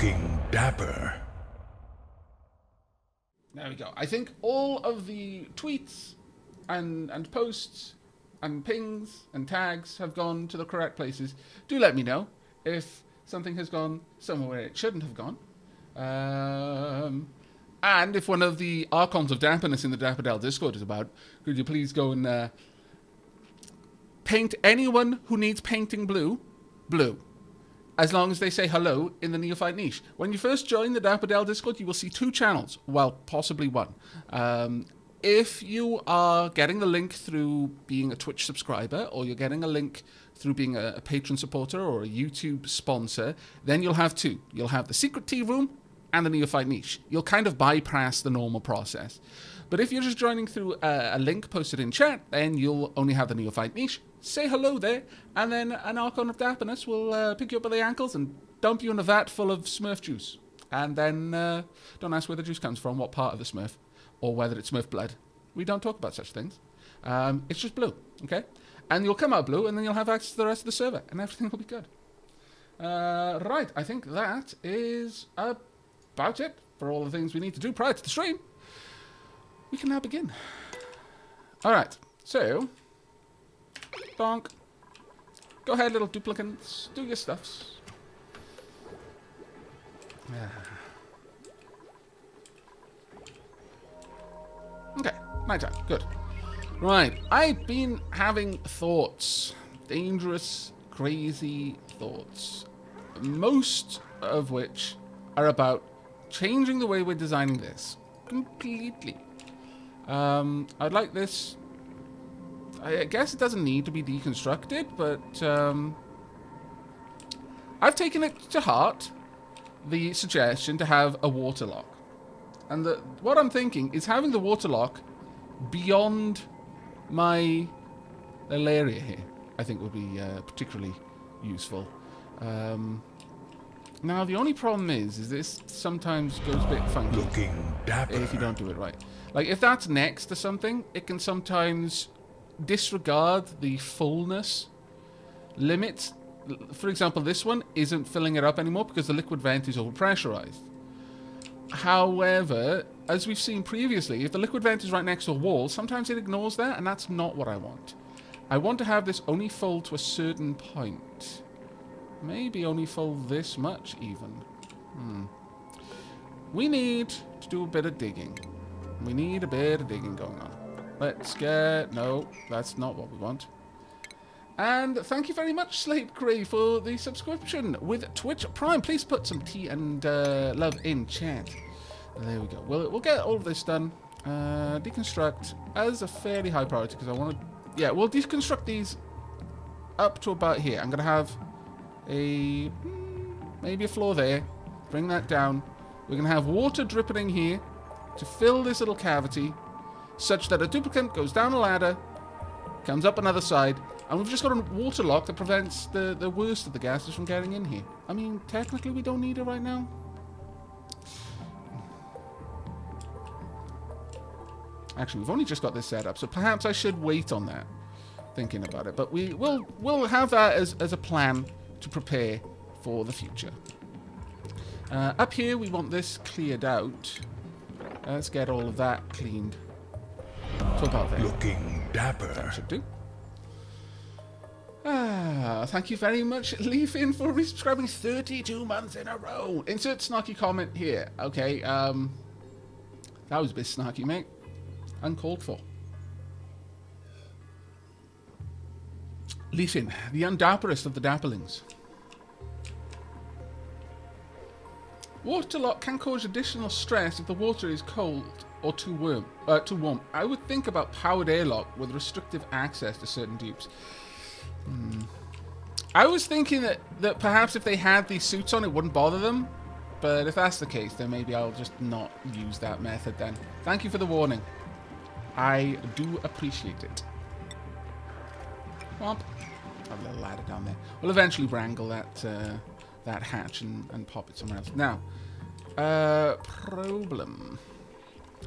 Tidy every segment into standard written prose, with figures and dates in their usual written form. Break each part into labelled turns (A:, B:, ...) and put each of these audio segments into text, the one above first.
A: Looking dapper.
B: There we go. I think all of the tweets and posts and pings and tags have gone to the correct places. Do let me know if something has gone somewhere where it shouldn't have gone. And if one of the archons of damperness in the Dapper Del Discord is about, could you please go and paint anyone who needs painting blue, blue. As long as they say hello in the Neophyte niche. When you first join the Dapper Del Discord, you will see 2 channels. Well, possibly 1. If you are getting the link through being a Twitch subscriber, or you're getting a link through being a patron supporter or a YouTube sponsor, then you'll have 2. You'll have the Secret Tea Room and the Neophyte niche. You'll kind of bypass the normal process. But if you're just joining through a link posted in chat, then you'll only have the Neophyte niche. Say hello there, and then an Archon of Dapperness will pick you up by the ankles and dump you in a vat full of Smurf juice. And then don't ask where the juice comes from, what part of the Smurf, or whether it's Smurf blood. We don't talk about such things. It's just blue, okay? And you'll come out blue, and then you'll have access to the rest of the server, and everything will be good. Right, I think that is about it for all the things we need to do prior to the stream. We can now begin. Alright, so... Bonk. Go ahead, little duplicants. Do your stuffs. Okay, nighttime. Good. Right, I've been having thoughts. Dangerous, crazy thoughts. Most of which are about changing the way we're designing this. Completely. I'd like this... I guess it doesn't need to be deconstructed, but I've taken it to heart, the suggestion to have a waterlock. And what I'm thinking is having the waterlock beyond my little area here, I think would be particularly useful. Now, the only problem is this sometimes goes a bit funky.
A: Looking dapper.
B: If you don't do it right. Like, if that's next to something, it can sometimes disregard the fullness limits. For example, this one isn't filling it up anymore because the liquid vent is overpressurized. However, as we've seen previously, if the liquid vent is right next to a wall, sometimes it ignores that, and that's not what I want. I want to have this only full to a certain point. Maybe only full this much, even. We need to do a bit of digging. We need a bit of digging going on. Let's get... No, that's not what we want. And thank you very much, Slate Grey, for the subscription with Twitch Prime. Please put some tea and love in chat. There we go. We'll get all of this done. Deconstruct as a fairly high priority, because I want to... Yeah, we'll deconstruct these up to about here. I'm going to have maybe a floor there. Bring that down. We're going to have water dripping here to fill this little cavity, such that a duplicant goes down a ladder, comes up another side, and we've just got a water lock that prevents the worst of the gases from getting in here. I mean, technically we don't need it right now. Actually, we've only just got this set up, so perhaps I should wait on that, thinking about it. But we'll have that as a plan to prepare for the future. Up here, we want this cleared out. Let's get all of that cleaned. So about there.
A: Looking dapper.
B: That should do. Thank you very much, Leafin, for resubscribing 32 months in a row. Insert snarky comment here. Okay, that was a bit snarky, mate. Uncalled for. Leafin, the undapperest of the dapperlings. Waterlock can cause additional stress if the water is cold or too warm. I would think about powered airlock with restrictive access to certain dupes. I was thinking that perhaps if they had these suits on, it wouldn't bother them. But if that's the case, then maybe I'll just not use that method then. Thank you for the warning. I do appreciate it. Womp. Have a little ladder down there. We'll eventually wrangle that hatch and pop it somewhere else. Now, problem.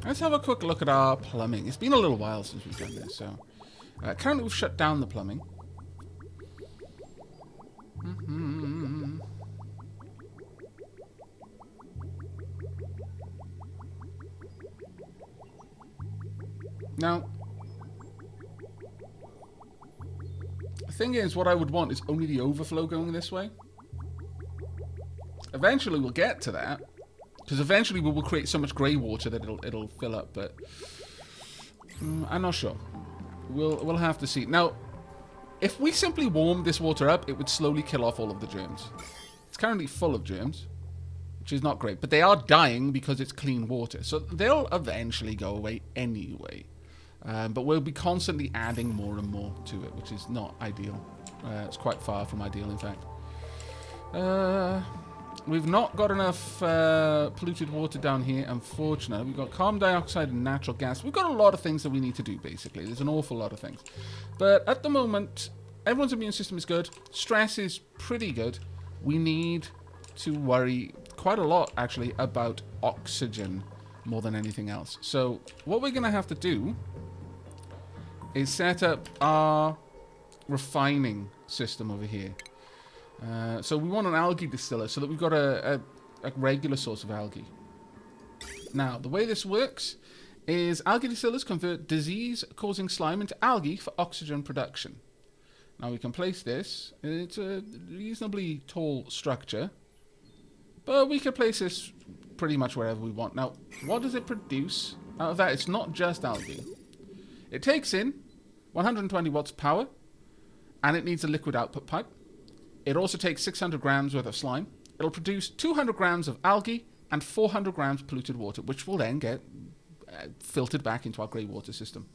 B: Let's have a quick look at our plumbing. It's been a little while since we've done this, so... currently we've shut down the plumbing. Now, the thing is, what I would want is only the overflow going this way. Eventually, we'll get to that. Because eventually, we will create so much grey water that it'll fill up. But I'm not sure. We'll have to see. Now, if we simply warmed this water up, it would slowly kill off all of the germs. It's currently full of germs, which is not great. But they are dying because it's clean water. So they'll eventually go away anyway. But we'll be constantly adding more and more to it, which is not ideal. It's quite far from ideal, in fact. We've not got enough polluted water down here, unfortunately. We've got carbon dioxide and natural gas. We've got a lot of things that we need to do, basically. There's an awful lot of things. But at the moment, everyone's immune system is good. Stress is pretty good. We need to worry quite a lot, actually, about oxygen more than anything else. So what we're going to have to do is set up our refining system over here. So we want an algae distiller so that we've got a regular source of algae. Now, the way this works is algae distillers convert disease-causing slime into algae for oxygen production. Now, we can place this. It's a reasonably tall structure, but we can place this pretty much wherever we want. Now, what does it produce out of that? It's not just algae. It takes in 120 watts power, and it needs a liquid output pipe. It also takes 600 grams worth of slime. It'll produce 200 grams of algae and 400 grams of polluted water, which will then get filtered back into our grey water system.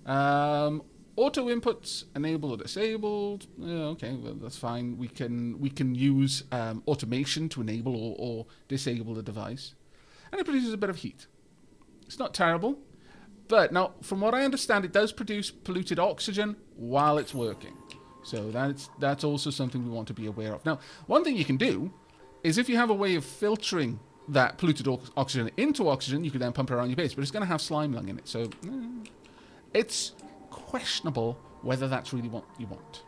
B: Auto inputs enabled or disabled. Okay, well, that's fine. We can use automation to enable or disable the device, and it produces a bit of heat. It's not terrible, but now, from what I understand, it does produce polluted oxygen while it's working. So that's also something we want to be aware of. Now, one thing you can do is if you have a way of filtering that polluted oxygen into oxygen, you can then pump it around your base, but it's going to have slime lung in it. So it's questionable whether that's really what you want.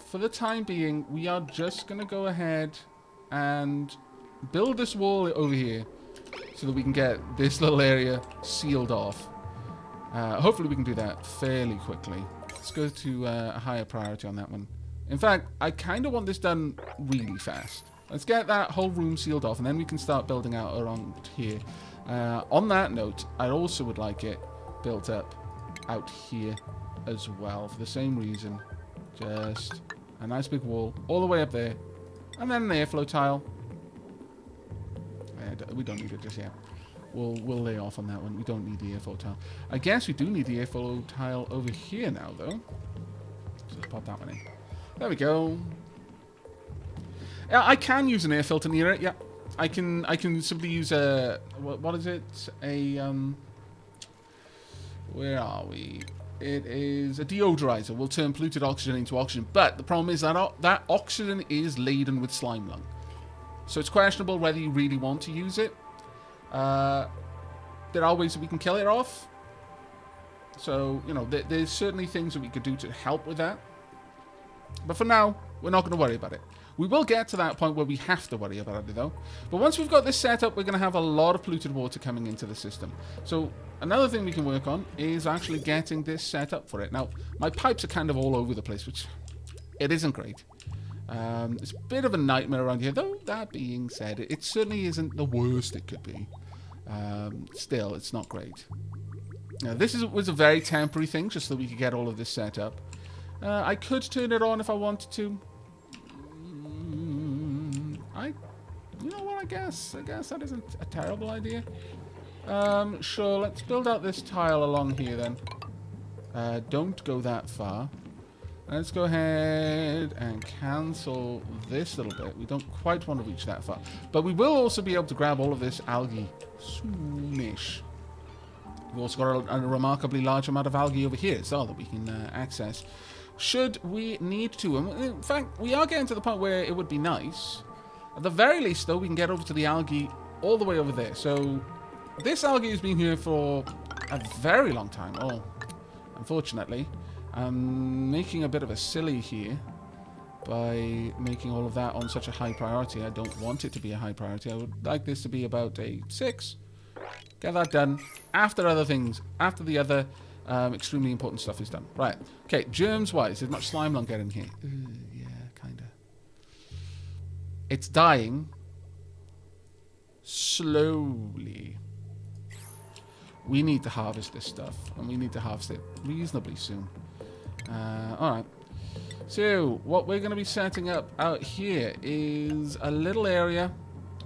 B: For the time being, we are just going to go ahead and build this wall over here so that we can get this little area sealed off. Hopefully we can do that fairly quickly. Let's go to a higher priority on that one. In fact, I kind of want this done really fast. Let's get that whole room sealed off, and then we can start building out around here. On that note, I also would like it built up out here as well, for the same reason. Just a nice big wall all the way up there, and then an airflow tile. We don't need it just yet. We'll lay off on that one. We don't need the airflow tile. I guess we do need the airflow tile over here now, though. So let's pop that one in. There we go. Yeah, I can use an air filter near it. Yeah, I can simply use a what is it? Where are we? It is a deodorizer. We'll turn polluted oxygen into oxygen, but the problem is that that oxygen is laden with slime lung, so it's questionable whether you really want to use it. There are ways that we can kill it off. So, you know, there's certainly things that we could do to help with that. But for now, we're not going to worry about it. We will get to that point where we have to worry about it, though. But once we've got this set up, we're going to have a lot of polluted water coming into the system. So another thing we can work on is actually getting this set up for it. Now, my pipes are kind of all over the place, which it isn't great. It's a bit of a nightmare around here, though. That being said, it certainly isn't the worst it could be. Still, it's not great. Now, this was a very temporary thing, just so we could get all of this set up. I could turn it on if I wanted to. You know what? I guess that isn't a terrible idea. Sure. Let's build out this tile along here then. Don't go that far. Let's go ahead and cancel this little bit. We don't quite want to reach that far. But we will also be able to grab all of this algae soonish. We've also got a remarkably large amount of algae over here as well that we can access should we need to. And in fact, we are getting to the point where it would be nice. At the very least, though, we can get over to the algae all the way over there. So this algae has been here for a very long time. Oh, unfortunately. I'm making a bit of a silly here by making all of that on such a high priority. I don't want it to be a high priority. I would like this to be about a 6 Get that done after other things, after the other extremely important stuff is done. Right. Okay, germs-wise, did much slime lung get in here? Yeah, kind of. It's dying slowly. We need to harvest this stuff, and we need to harvest it reasonably soon. Alright. So, what we're going to be setting up out here is a little area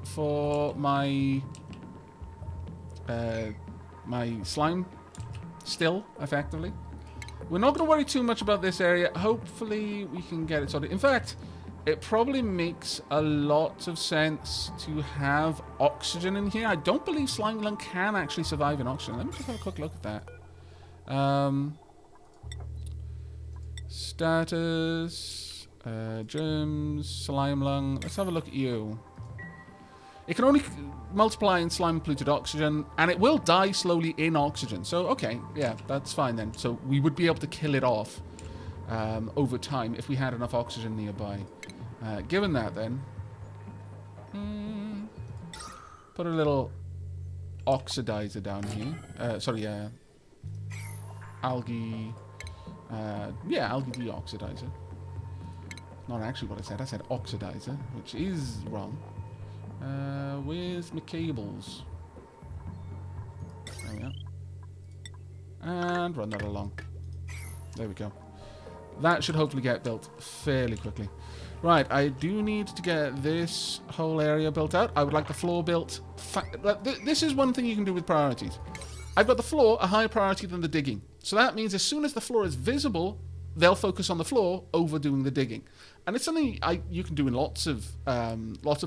B: for my my slime still, effectively. We're not going to worry too much about this area. Hopefully, we can get it sorted. In fact, it probably makes a lot of sense to have oxygen in here. I don't believe slime lung can actually survive in oxygen. Let me just have a quick look at that. Status, germs, slime lung. Let's have a look at you. It can only multiply in slime-polluted oxygen, and it will die slowly in oxygen. So, okay, yeah, that's fine then. So we would be able to kill it off over time if we had enough oxygen nearby. Given that, then, put a little oxidizer down here. Sorry, algae. Yeah, algae deoxidizer. Not actually what I said. I said oxidizer, which is wrong. Where's my cables? There we are. And run that along. There we go. That should hopefully get built fairly quickly. Right, I do need to get this whole area built out. I would like the floor built. This is one thing you can do with priorities. I've got the floor a higher priority than the digging. So that means as soon as the floor is visible, they'll focus on the floor over doing the digging. And it's something you can do in lots of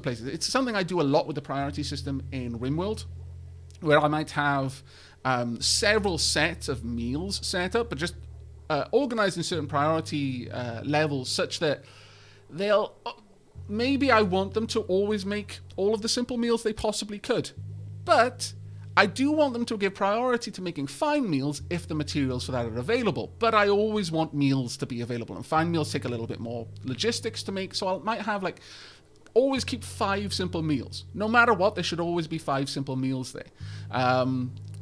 B: places. It's something I do a lot with the priority system in Rimworld, where I might have several sets of meals set up, but just organized in certain priority levels such that they'll... Maybe I want them to always make all of the simple meals they possibly could. But I do want them to give priority to making fine meals if the materials for that are available. But I always want meals to be available. And fine meals take a little bit more logistics to make. So I might have, like, always keep 5 simple meals. No matter what, there should always be 5 simple meals there.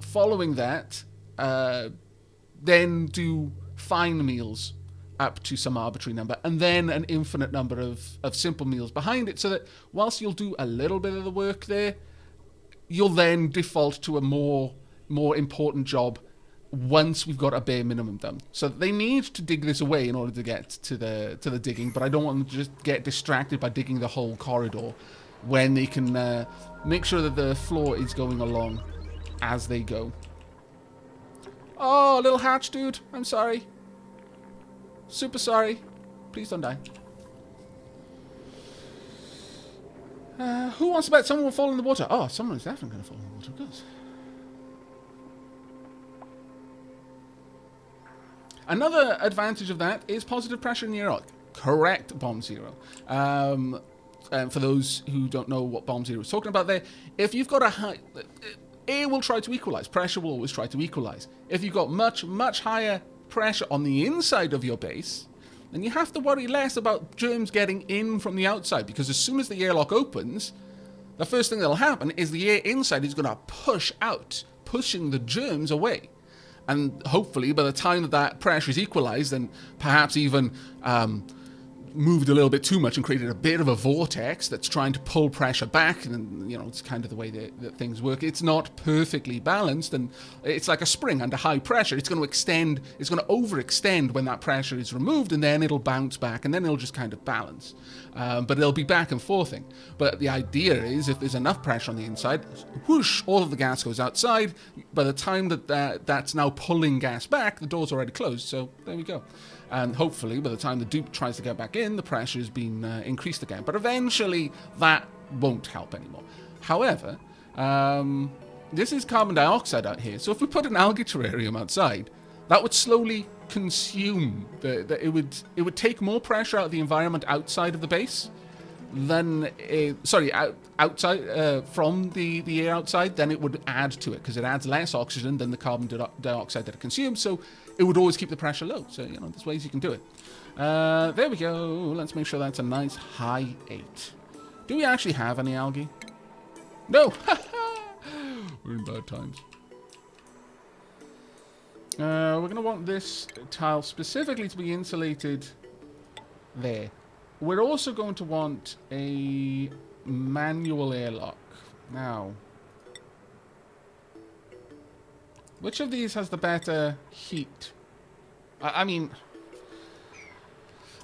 B: Following that, then do fine meals up to some arbitrary number, and then an infinite number of simple meals behind it, so that whilst you'll do a little bit of the work there, you'll then default to a more important job once we've got a bare minimum done. So they need to dig this away in order to get to the digging, but I don't want them to just get distracted by digging the whole corridor when they can make sure that the floor is going along as they go. Oh, little hatch dude, I'm sorry. Super sorry. Please don't die. Who wants to bet someone will fall in the water? Oh, someone is definitely going to fall in the water, of course. Another advantage of that is positive pressure in the air. Correct, Bomb Zero. For those who don't know what Bomb Zero is talking about there, if you've got a high... Air will try to equalize. Pressure will always try to equalize. If you've got much higher pressure on the inside of your base, then you have to worry less about germs getting in from the outside, because as soon as the airlock opens, the first thing that'll happen is the air inside is going to push out, pushing the germs away. And hopefully by the time that pressure is equalized, then perhaps even moved a little bit too much and created a bit of a vortex that's trying to pull pressure back, and you know, it's kind of the way that things work. It's not perfectly balanced, and it's like a spring under high pressure. It's going to extend, it's going to overextend when that pressure is removed, and then it'll bounce back, and then it'll just kind of balance. But it'll be back and forthing. But the idea is, if there's enough pressure on the inside, whoosh, all of the gas goes outside. By the time that's now pulling gas back, the door's already closed, so there we go. And hopefully, by the time the dupe tries to get back in, the pressure has been increased again. But eventually, that won't help anymore. However, this is carbon dioxide out here. So if we put an algae terrarium outside, that would slowly consume. It would take more pressure out of the environment outside of the base than outside from the air outside. Then it would add to it, because it adds less oxygen than the carbon dioxide that it consumes. So it would always keep the pressure low. So, you know, there's ways you can do it. There we go. Let's make sure that's a nice high 8. Do we actually have any algae? No! We're in bad times. We're going to want this tile specifically to be insulated there. We're also going to want a manual airlock. Now, which of these has the better heat? I mean,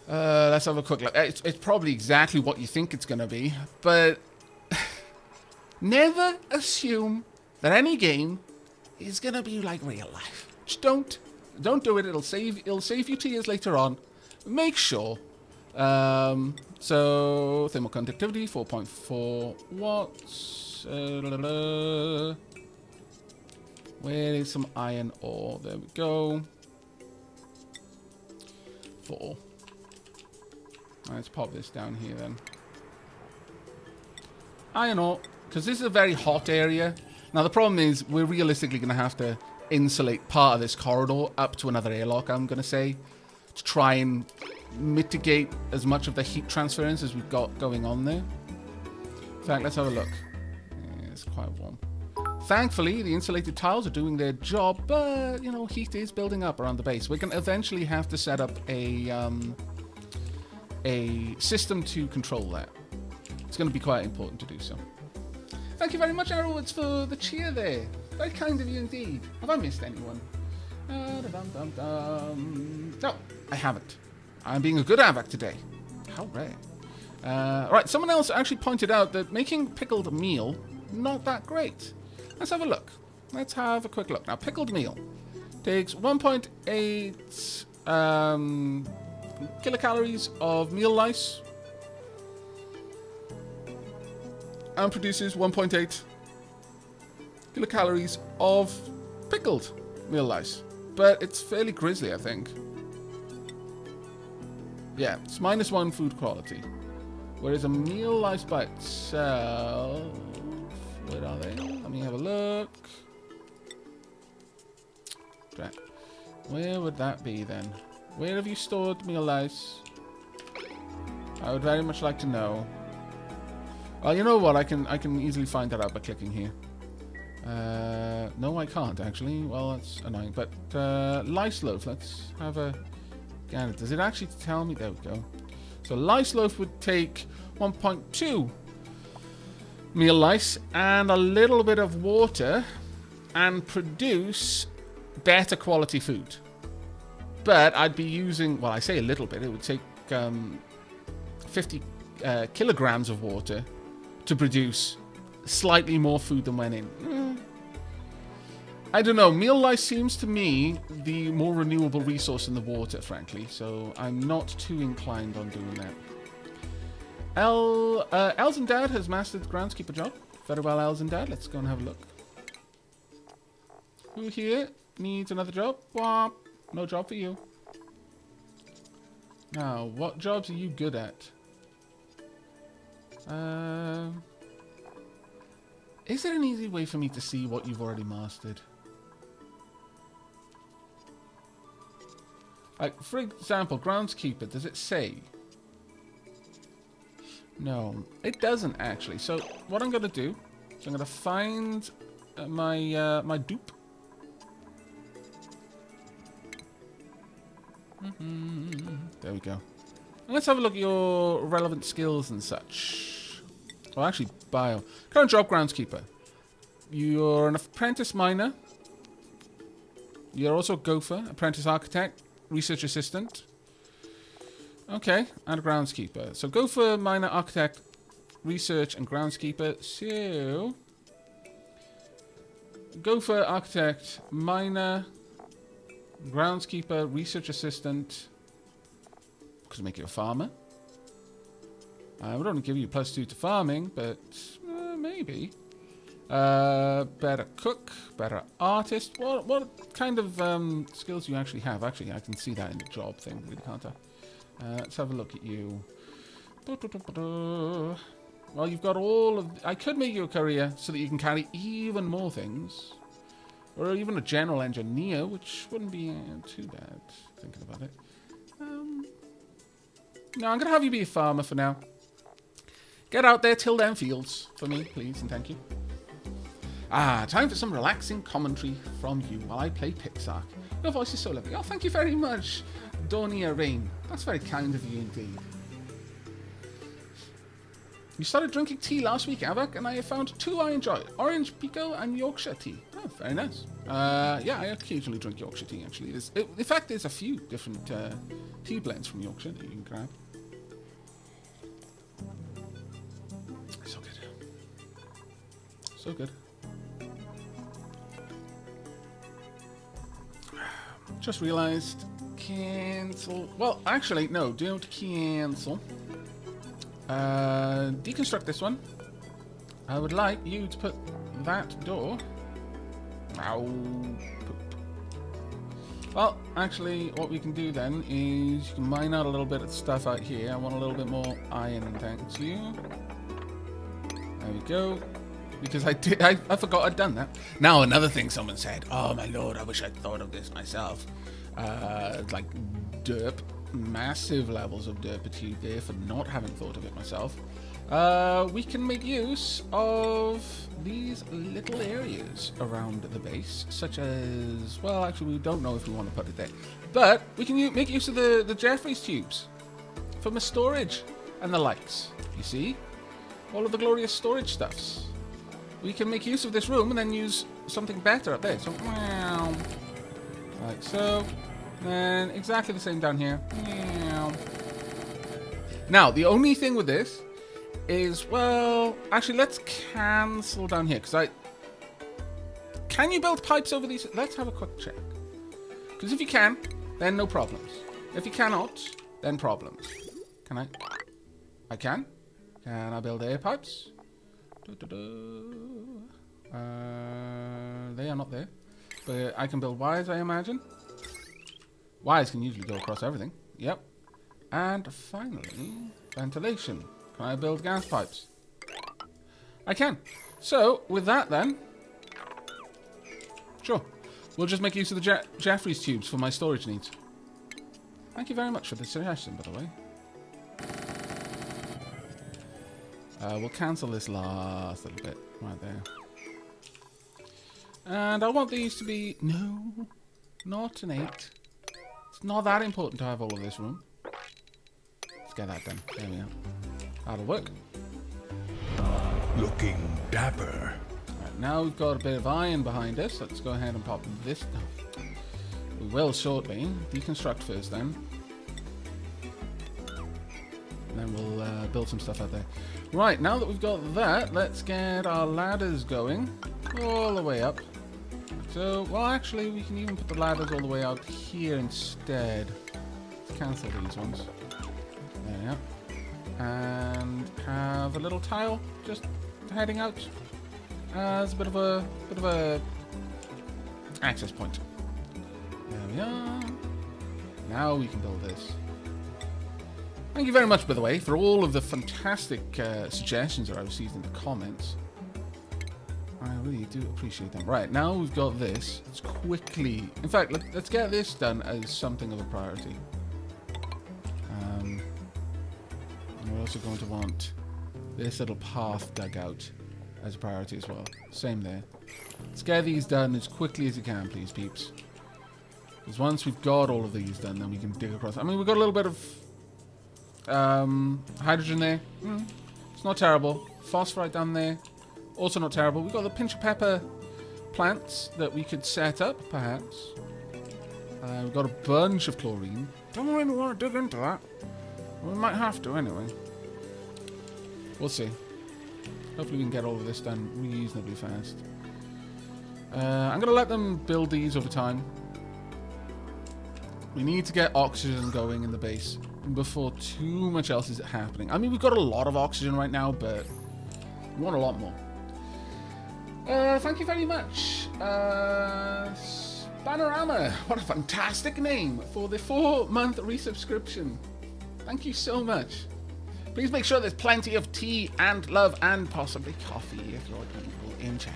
B: let's have a quick look. It's probably exactly what you think it's going to be, but never assume that any game is going to be like real life. Just don't do it. It'll save you tears later on. Make sure. So thermal conductivity 4.4 watts. Where is some iron ore? There we go. 4. Let's pop this down here then. Iron ore, because this is a very hot area. Now the problem is we're realistically going to have to insulate part of this corridor up to another airlock, I'm going to say, to try and mitigate as much of the heat transference as we've got going on there. In fact, let's have a look. Yeah, it's quite warm. Thankfully, the insulated tiles are doing their job, but, you know, heat is building up around the base. We're going to eventually have to set up a system to control that. It's going to be quite important to do so. Thank you very much, Arrowwoods, for the cheer there. Very kind of you indeed. Have I missed anyone? No, I haven't. I'm being a good Aavak today. How rare. Right, someone else actually pointed out that making pickled meal, not that great. Let's have a look. Let's have a quick look. Now, pickled meal takes 1.8 kilocalories of meal lice and produces 1.8 kilocalories of pickled meal lice. But it's fairly grisly, I think. Yeah, it's -1 food quality. Whereas a meal lice by itself... Where are they? Let me have a look. Where would that be then? Where have you stored meal lice? I would very much like to know. Well, you know what? I can easily find that out by clicking here. No, I can't actually. Well, that's annoying. But lice loaf. Let's have a gander. Does it actually tell me? There we go. So lice loaf would take 1.2 meal lice and a little bit of water and produce better quality food. But I'd be using, well, I say a little bit. It would take 50 kilograms of water to produce slightly more food than went in. I don't know. Meal lice seems to me the more renewable resource in the water, frankly. So I'm not too inclined on doing that. Elzen Dad has mastered the groundskeeper job. Very well, Elzen Dad. Let's go and have a look. Who here needs another job? Womp. No job for you. Now, what jobs are you good at? Is there an easy way for me to see what you've already mastered? Like, for example, groundskeeper, does it say? No, it doesn't actually. So what I'm going to do is I'm going to find my my dupe. There we go. And let's have a look at your relevant skills and such. Well, actually, bio. Current job, groundskeeper. You're an apprentice miner. You're also a gopher, apprentice architect, research assistant. Okay, and a groundskeeper. So gopher, miner, architect, research, and groundskeeper. So, gopher, architect, miner, groundskeeper, research assistant. Could make you a farmer. I would only give you +2 to farming, but maybe. Better cook, better artist. What kind of skills do you actually have? Actually, I can see that in the job thing, really, can't I? Let's have a look at you. Well, you've got all of... I could make you a courier so that you can carry even more things. Or even a general engineer, which wouldn't be too bad, thinking about it. No, I'm going to have you be a farmer for now. Get out there, till them fields for me, please, and thank you. Time for some relaxing commentary from you while I play Pixark. Your voice is so lovely. Oh, thank you very much, Dornia Rain. That's very kind of you indeed. You started drinking tea last week, Aavak, and I have found 2 I enjoy. Orange Pico and Yorkshire tea. Oh, very nice. Yeah, I occasionally drink Yorkshire tea, actually. In fact, there's a few different tea blends from Yorkshire that you can grab. So good. So good. Just realized, cancel. Well, actually, no, don't cancel. Deconstruct this one. I would like you to put that door. Ow. Well, actually, what we can do then is you can mine out a little bit of stuff out here. I want a little bit more iron, thanks you. There we go. Because I forgot I'd done that. Now, another thing someone said, oh my lord, I wish I'd thought of this myself. Like derp. Massive levels of derpitude there for not having thought of it myself. We can make use of these little areas around the base, such as, well, actually, we don't know if we want to put it there, but we can make use of the Jeffries tubes for my storage and the likes. You see, all of the glorious storage stuffs. We can make use of this room and then use something better up there. So, wow, like so. And exactly the same down here. Now, the only thing with this is, well, actually, let's cancel down here, because can you build pipes over these? Let's have a quick check. Because if you can, then no problems. If you cannot, then problems. Can I? I can. Can I build air pipes? They are not there. But I can build wires, I imagine. Wires can usually go across everything. Yep. And finally, ventilation. Can I build gas pipes? I can. So, with that then, sure. We'll just make use of the Jeffries tubes for my storage needs. Thank you very much for the suggestion, by the way. We'll cancel this last little bit right there. And I want these to be... No, not an 8. It's not that important to have all of this room. Let's get that done. There we are. That'll work.
A: Looking dapper.
B: Right, now we've got a bit of iron behind us. Let's go ahead and pop this down. We will shortly. Deconstruct first then. And then we'll build some stuff out there. Right, now that we've got that, let's get our ladders going. All the way up. So, well, actually, we can even put the ladders all the way out here instead. Let's cancel these ones. There we are. And have a little tile just heading out as a bit of a access point. There we are. Now we can build this. Thank you very much, by the way, for all of the fantastic suggestions that I received in the comments. I really do appreciate them. Right, now we've got this. Let's quickly... In fact, let's get this done as something of a priority. We're also going to want this little path dug out as a priority as well. Same there. Let's get these done as quickly as you can, please, peeps. Because once we've got all of these done, then we can dig across. I mean, we've got a little bit of hydrogen there. It's not terrible. Phosphorite down there. Also not terrible. We've got the pinch of pepper plants that we could set up, perhaps. We've got a bunch of chlorine. Don't really want to dig into that. We might have to anyway. We'll see. Hopefully we can get all of this done reasonably fast. I'm going to let them build these over time. We need to get oxygen going in the base before too much else is happening. I mean, we've got a lot of oxygen right now, but we want a lot more. Thank you very much. Panorama, what a fantastic name for the 4-month resubscription. Thank you so much. Please make sure there's plenty of tea and love and possibly coffee if you're evil in chat.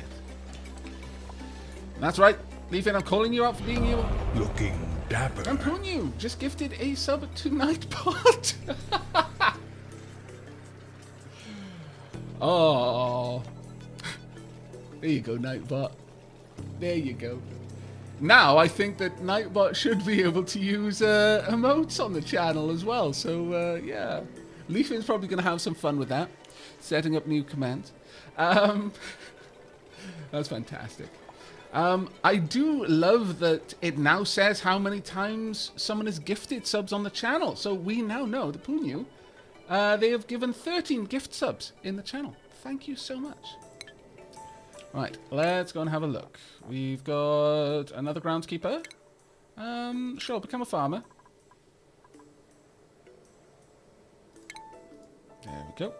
B: That's right, Leafin, I'm calling you out for being evil.
A: Looking dapper.
B: And Punyu just gifted a sub to Nightbot. Oh. There you go, Nightbot. There you go. Now, I think that Nightbot should be able to use emotes on the channel as well. So, yeah. Leafin's probably going to have some fun with that. Setting up new commands. That's fantastic. I do love that it now says how many times someone has gifted subs on the channel. So we now know, the Punyu, they have given 13 gift subs in the channel. Thank you so much. Right, let's go and have a look. We've got another groundskeeper. Sure, become a farmer. There we go.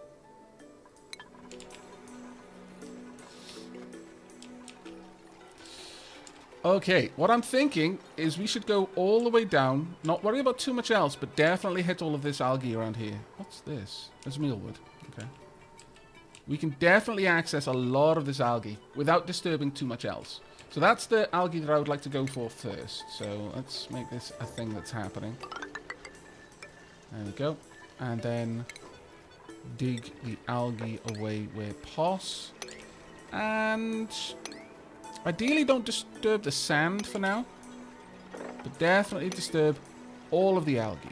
B: Okay, what I'm thinking is we should go all the way down, not worry about too much else, but definitely hit all of this algae around here. What's this? There's mealwood. Okay. We can definitely access a lot of this algae without disturbing too much else. So that's the algae that I would like to go for first. So let's make this a thing that's happening. There we go. And then dig the algae away where pos. And ideally don't disturb the sand for now. But definitely disturb all of the algae.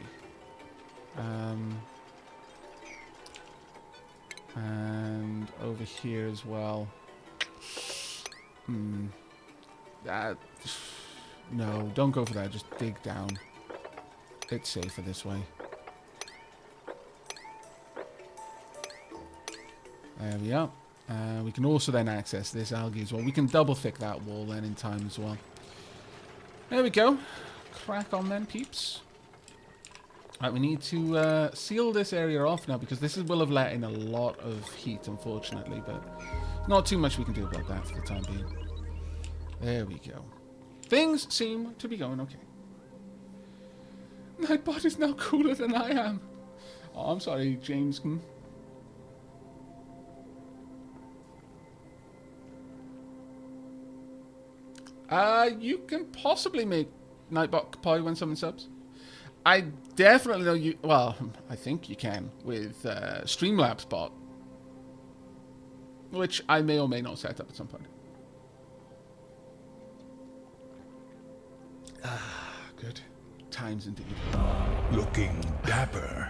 B: And over here as well. No, don't go for that. Just dig down. It's safer this way. There we are. We can also then access this algae as well. We can double thick that wall then in time as well. There we go. Crack on then, peeps. Right, we need to seal this area off now because this will have let in a lot of heat, unfortunately, but not too much we can do about that for the time being. There we go. Things seem to be going okay. Nightbot is now cooler than I am. Oh, I'm sorry, James. You can possibly make Nightbot Kapoy when someone subs. I definitely know you... Well, I think you can with Streamlabs bot. Which I may or may not set up at some point. Good. Times indeed.
A: Looking dapper.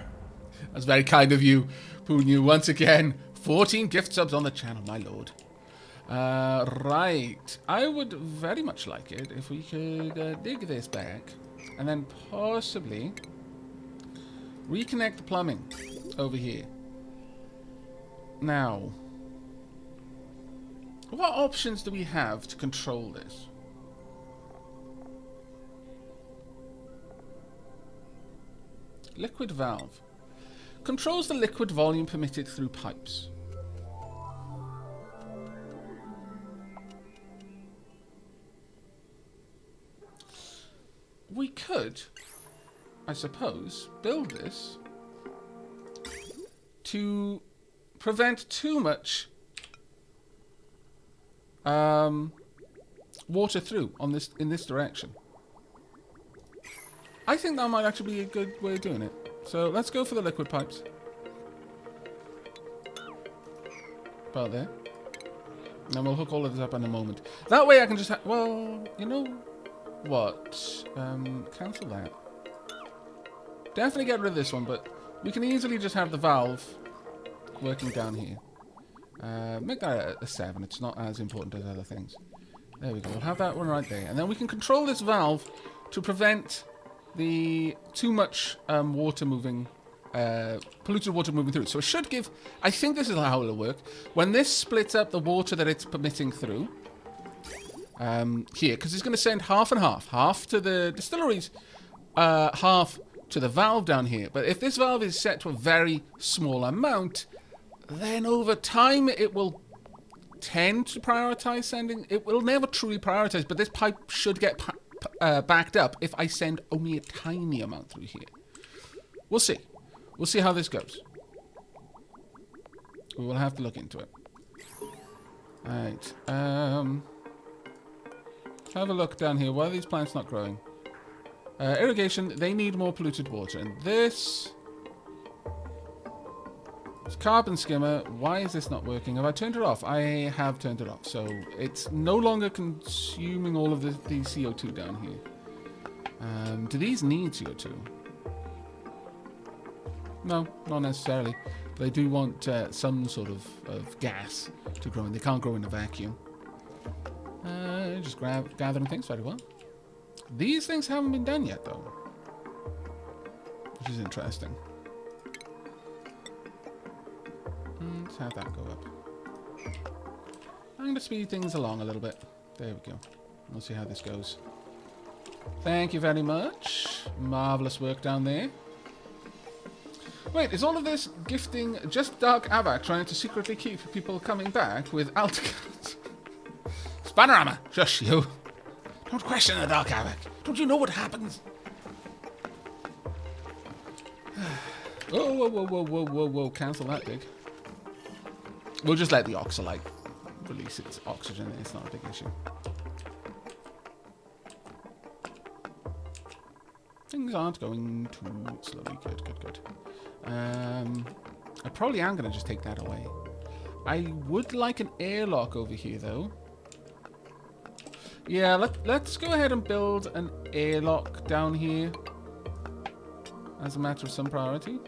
B: That's very kind of you, Punyu. Once again, 14 gift subs on the channel, my lord. Right. I would very much like it if we could dig this back and then possibly reconnect the plumbing over here. Now, what options do we have to control this? Liquid valve. Controls the liquid volume permitted through pipes. We could, I suppose, build this to prevent too much water through on this in this direction. I think that might actually be a good way of doing it. So let's go for the liquid pipes. About there. And then we'll hook all of this up in a moment. That way I can just well, you know what? Cancel that. Definitely get rid of this one, but we can easily just have the valve working down here. Make that a 7. It's not as important as other things. There we go. We'll have that one right there. And then we can control this valve to prevent the too much water moving, polluted water moving through. So it should give, I think this is how it'll work. When this splits up the water that it's permitting through, here, because it's going to send half and half. Half to the distilleries, half to the valve down here. But if this valve is set to a very small amount, then over time it will tend to prioritize sending. It will never truly prioritize, but this pipe should get backed up if I send only a tiny amount through here. We'll see. We'll see how this goes. We will have to look into it. Alright. Have a look down here. Why are these plants not growing? Irrigation. They need more polluted water. And this Carbon skimmer. Why is this not working? Have I turned it off? I have turned it off. So it's no longer consuming all of the CO2 down here. Do these need CO2? No, not necessarily. They do want some sort of gas to grow in. They can't grow in a vacuum. Just gathering things very well. These things haven't been done yet, though. Which is interesting. Let's have that go up. I'm going to speed things along a little bit. There we go. We'll see how this goes. Thank you very much. Marvellous work down there. Wait, is all of this gifting just Dark Aavak trying to secretly keep people coming back with Alticat? Spanorama! Shush, you. Don't question the Dark Aavak. Don't you know what happens? Oh, whoa, whoa, whoa, whoa, whoa, whoa. Cancel that, dig. We'll just let the oxalite release its oxygen. It's not a big issue. Things aren't going too slowly. Good, good, good. I probably am going to just take that away. I would like an airlock over here, though. Yeah, let's go ahead and build an airlock down here as a matter of some priority.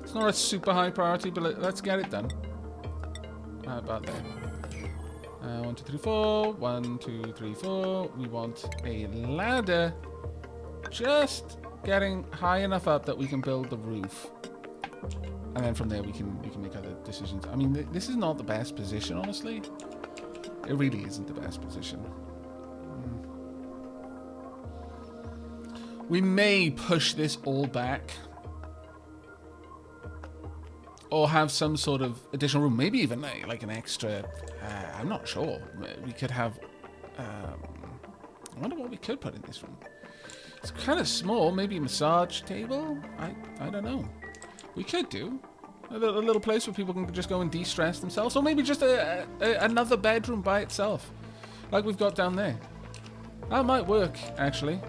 B: It's not a super high priority, but let's get it done. How about there? 1, 2, 3, 4. 1, 2, 3, 4. We want a ladder. Just getting high enough up that we can build the roof. And then from there we can make other decisions. I mean, this is not the best position, honestly. It really isn't the best position. We may push this all back. Or have some sort of additional room. Maybe even like an extra... I'm not sure. We could have... I wonder what we could put in this room. It's kind of small. Maybe a massage table? I don't know. We could do a little place where people can just go and de-stress themselves. Or maybe just another bedroom by itself. Like we've got down there. That might work, actually.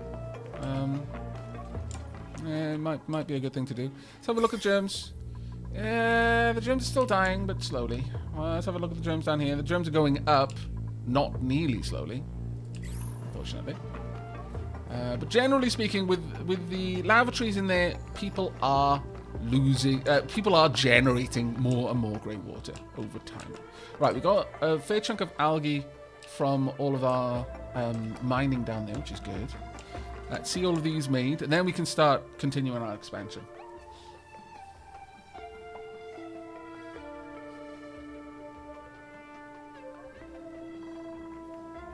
B: Yeah, it might be a good thing to do. Let's have a look at germs. Yeah, the germs are still dying, but slowly. Let's have a look at the germs down here. The germs are going up, not nearly slowly, unfortunately. But generally speaking, with the lavatories in there, people are generating more and more grey water over time. Right, we got a fair chunk of algae from all of our mining down there, which is good. Let's see all of these made, and then we can start continuing our expansion.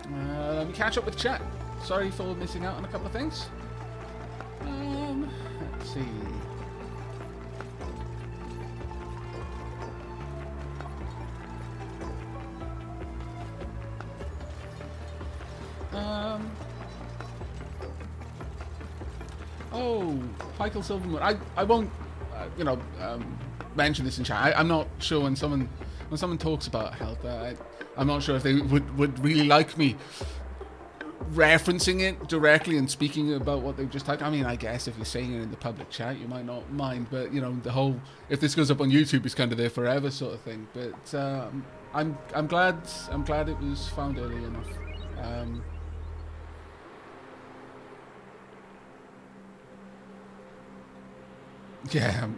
B: Let me catch up with chat. Sorry for missing out on a couple of things. Let's see. Oh, Michael Silvermoon. I won't, mention this in chat. I'm not sure when someone talks about health. I'm not sure if they would really like me referencing it directly and speaking about what they've just typed. I mean, I guess if you're saying it in the public chat, you might not mind. But the whole if this goes up on YouTube, it's kind of there forever sort of thing. But I'm glad it was found early enough. Yeah,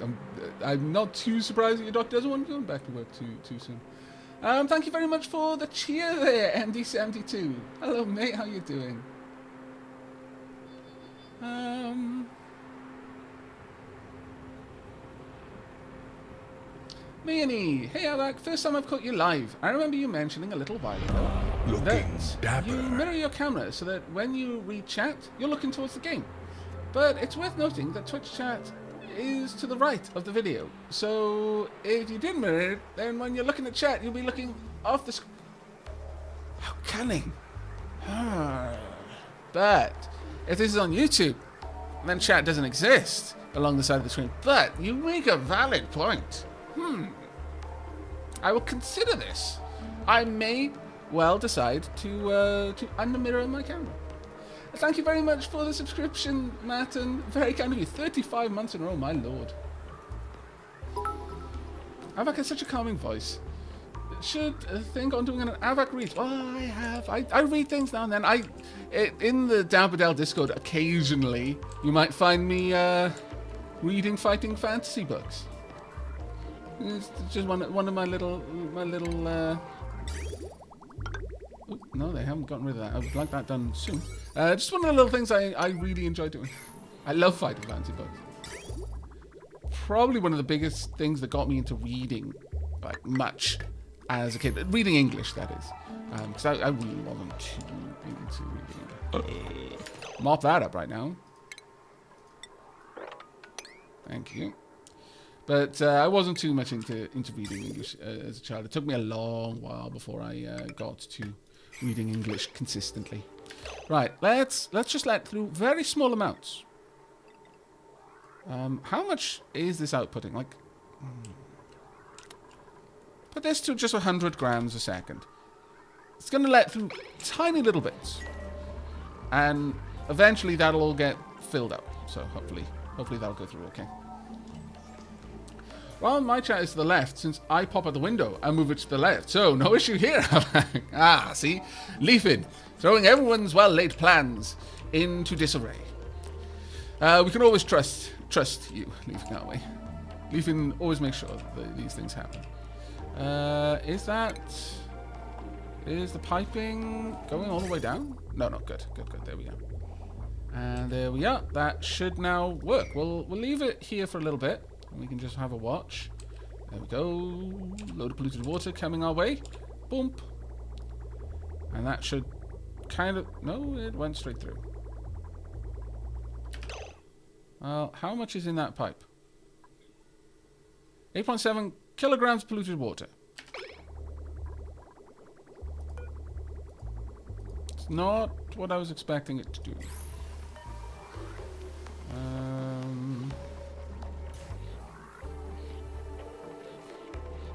B: I'm not too surprised that your doctor doesn't want to go back to work too soon. Thank you very much for the cheer there, MD72. Hello, mate. How you doing? Meanie. Hey, Aavak. First time I've caught you live. I remember you mentioning a little while ago that
A: dapper.
B: you mirror your camera so that when you read chat, you're looking towards the game. But it's worth noting that Twitch chat is to the right of the video. So if you did mirror it, then when you're looking at chat, you'll be looking off the screen. How cunning. But if this is on YouTube, then chat doesn't exist along the side of the screen. But you make a valid point. I will consider this. I may well decide to under-mirror my camera. Thank you very much for the subscription, Matten. Very kind of you. 35 months in a row, my lord. Aavak has such a calming voice. Should think on doing an Aavak read. Well, I have. I read things now and then. In the Dabberdell Discord, occasionally you might find me reading fighting fantasy books. It's just one of my little. Ooh, no, they haven't gotten rid of that. I would like that done soon. Just one of the little things I really enjoy doing. I love fighting fantasy books. Probably one of the biggest things that got me into reading, like, much as a kid. Reading English, that is. Because I really wasn't too into reading. Mop that up right now. Thank you. But I wasn't too much into reading English as a child. It took me a long while before I got to reading English consistently. Right, let's just let through very small amounts. How much is this outputting? Like, put this to just 100 grams a second. It's going to let through tiny little bits, and eventually that'll all get filled up. So hopefully that'll go through okay. Well, my chat is to the left, since I pop out the window and move it to the left. So, no issue here. See? Leafin, throwing everyone's well-laid plans into disarray. We can always trust you, Leafin, can't we? Leafin always makes sure that these things happen. Is the piping going all the way down? No, good. There we go. And there we are. That should now work. We'll leave it here for a little bit. We can just have a watch. There we go. Load of polluted water coming our way. Boom. And that should kind of... No, it went straight through. Well, how much is in that pipe? 8.7 kilograms polluted water. It's not what I was expecting it to do.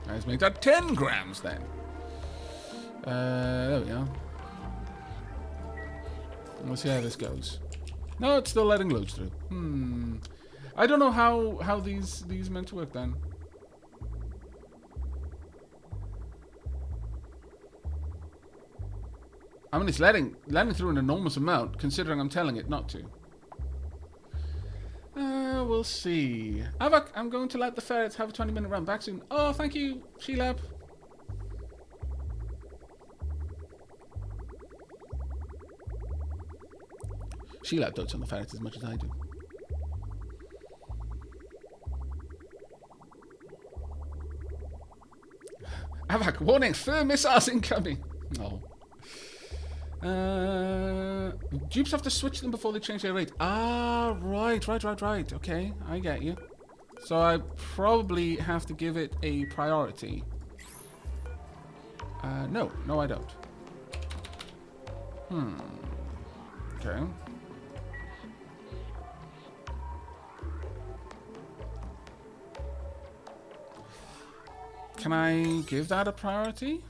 B: Let's make that 10 grams then. There we go. We'll see how this goes. No, it's still letting loads through. I don't know how these meant to work then. I mean, it's letting through an enormous amount, considering I'm telling it not to. We'll see. Aavak, I'm going to let the ferrets have a 20-minute run. Back soon. Oh, thank you, Sheelab. Sheelab dotes on the ferrets as much as I do. Aavak, warning, fur missiles incoming. Oh. Dupes have to switch them before they change their rate. Ah, right. Okay, I get you. So I probably have to give it a priority. No, I don't. Okay. Can I give that a priority?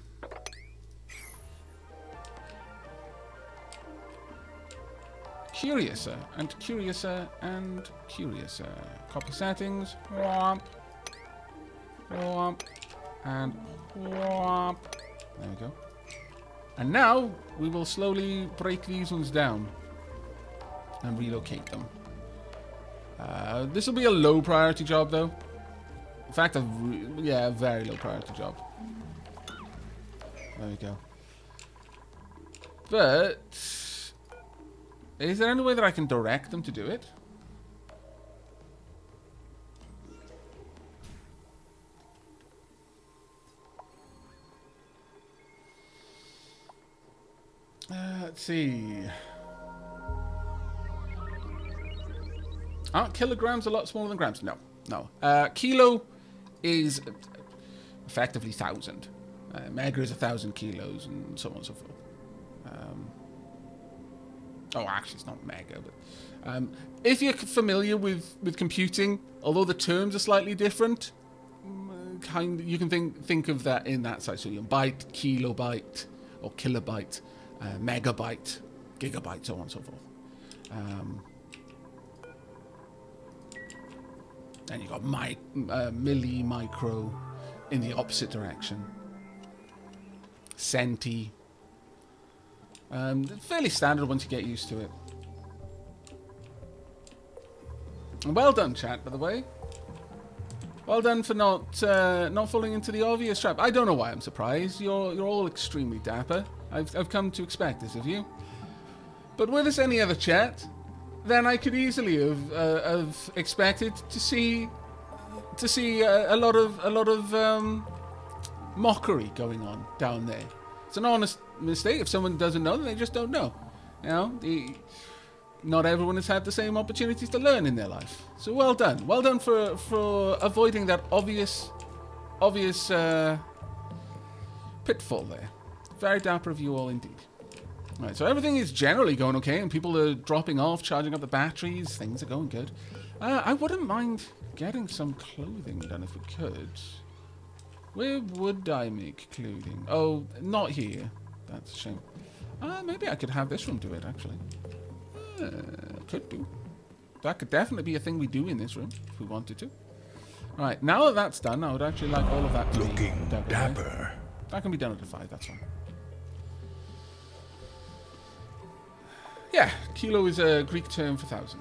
B: Curiouser, and curiouser, and curiouser. Copy settings, whomp, whomp, and whomp. There we go. And now, we will slowly break these ones down and relocate them. This will be a low priority job, though. In fact, a very low priority job. There we go. But... is there any way that I can direct them to do it? Let's see. Aren't kilograms a lot smaller than grams? No. Kilo is effectively 1,000. Mega is 1,000 kilos, and so on and so forth. Oh, actually, it's not mega, but if you're familiar with computing, although the terms are slightly different, you can think of that in that size. So you know, byte, kilobyte, or kilobyte, megabyte, gigabyte, so on and so forth. And you got milli, micro in the opposite direction. Centi. Fairly standard once you get used to it. Well done, chat, by the way. Well done for not falling into the obvious trap. I don't know why I'm surprised. You're all extremely dapper. I've come to expect this of you. But were this any other chat, then I could easily have expected to see a lot of mockery going on down there. It's an honest mistake. If someone doesn't know, then they just don't know. You know, not everyone has had the same opportunities to learn in their life. So well done. Well done for avoiding that obvious pitfall there. Very dapper of you all indeed. Right, so everything is generally going okay, and people are dropping off, charging up the batteries. Things are going good. I wouldn't mind getting some clothing done if we could. Where would I make clothing? Oh, not here. That's a shame. Maybe I could have this room do it, actually. Could do. That could definitely be a thing we do in this room, if we wanted to. Right, now that that's done, I would actually like all of that to
A: Looking
B: be done.
A: dapper.
B: That can be done at a 5, that's fine. Yeah, kilo is a Greek term for 1,000.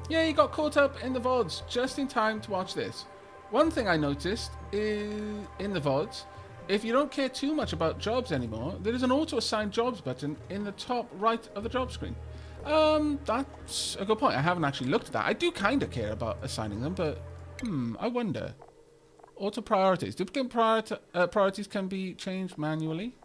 B: Yeah, you got caught up in the VODs just in time to watch this. One thing I noticed is in the VODs, if you don't care too much about jobs anymore, there is an auto-assign jobs button in the top right of the job screen. That's a good point. I haven't actually looked at that. I do kind of care about assigning them, but I wonder. Auto priorities. Duplicate priorities can be changed manually.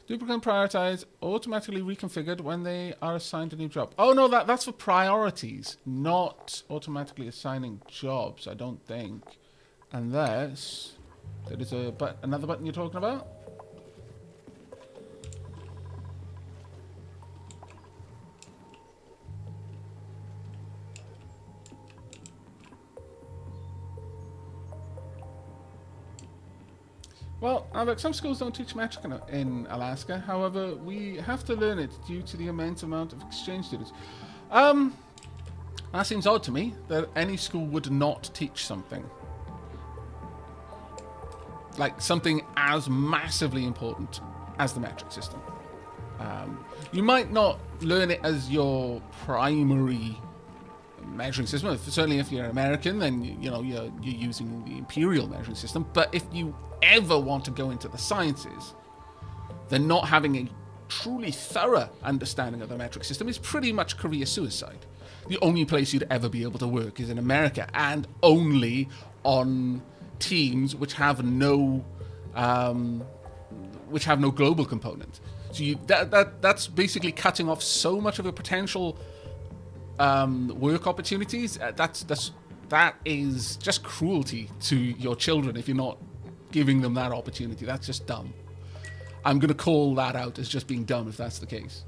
B: Duplicate prioritize automatically reconfigured when they are assigned a new job. Oh no, that's for priorities, not automatically assigning jobs, I don't think. Unless there is another button you're talking about. Well, Aavak, some schools don't teach metric in Alaska. However, we have to learn it due to the immense amount of exchange students. That seems odd to me, that any school would not teach something. Like, something as massively important as the metric system. You might not learn it as your primary measuring system. Certainly if you're American, then you're using the imperial measuring system. But if you ever want to go into the sciences, then not having a truly thorough understanding of the metric system is pretty much career suicide. The only place you'd ever be able to work is in America, and only on teams which have no global component. So that's basically cutting off so much of your potential work opportunities. That is just cruelty to your children if you're not giving them that opportunity. That's just dumb. I'm going to call that out as just being dumb if that's the case.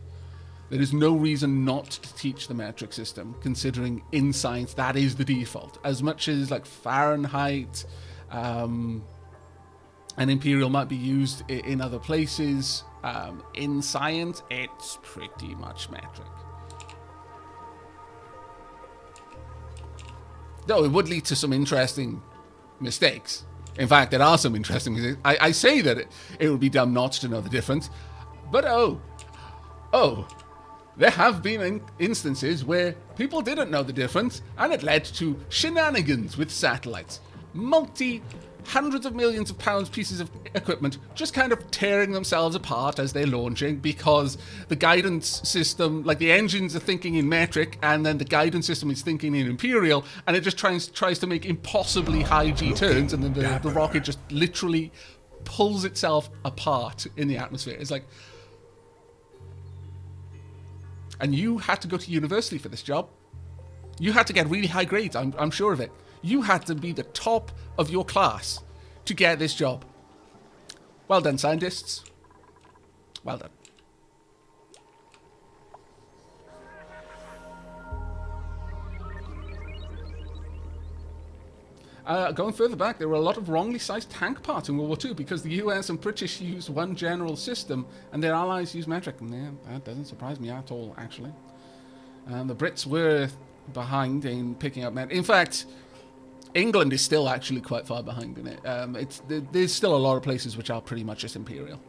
B: There is no reason not to teach the metric system, considering in science that is the default. As much as like Fahrenheit and imperial might be used in other places, in science it's pretty much metric. Though it would lead to some interesting mistakes. In fact, there are some interesting mistakes. I say that it would be dumb not to know the difference. But there have been instances where people didn't know the difference, and it led to shenanigans with satellites. Hundreds of millions of pounds pieces of equipment just kind of tearing themselves apart as they're launching, because the guidance system, like the engines are thinking in metric, and then the guidance system is thinking in imperial, and it just tries to make impossibly high G turns, and then the rocket just literally pulls itself apart in the atmosphere. It's like, and you had to go to university for this job. You had to get really high grades, I'm sure of it. You had to be the top of your class to get this job. Well done, scientists. Well done. Going further back, there were a lot of wrongly sized tank parts in World War II because the US and British used one general system and their allies used metric. And yeah, that doesn't surprise me at all, actually. The Brits were behind in picking up metric. In fact, England is still actually quite far behind in it. There's still a lot of places which are pretty much just imperial.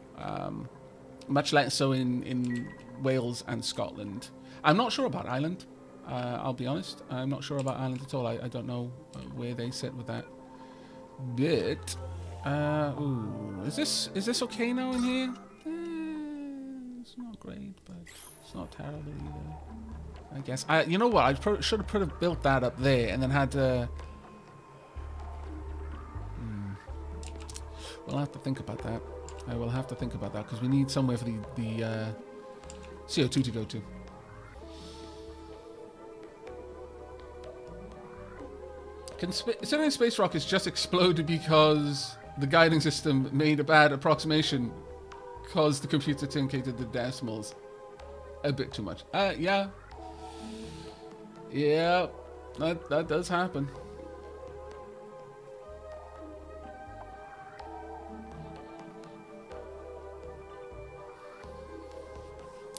B: Much less so in Wales and Scotland. I'm not sure about Ireland. I'll be honest. I'm not sure about Ireland at all. I don't know where they sit with that. But is this okay now in here? It's not great, but it's not terrible either. I guess. You know what? I should have built that up there and then had. We'll have to think about that. I will have to think about that because we need somewhere for the CO2 to go to. Considering space rockets just exploded because the guiding system made a bad approximation, caused the computer to encode the decimals a bit too much. Yeah, that does happen.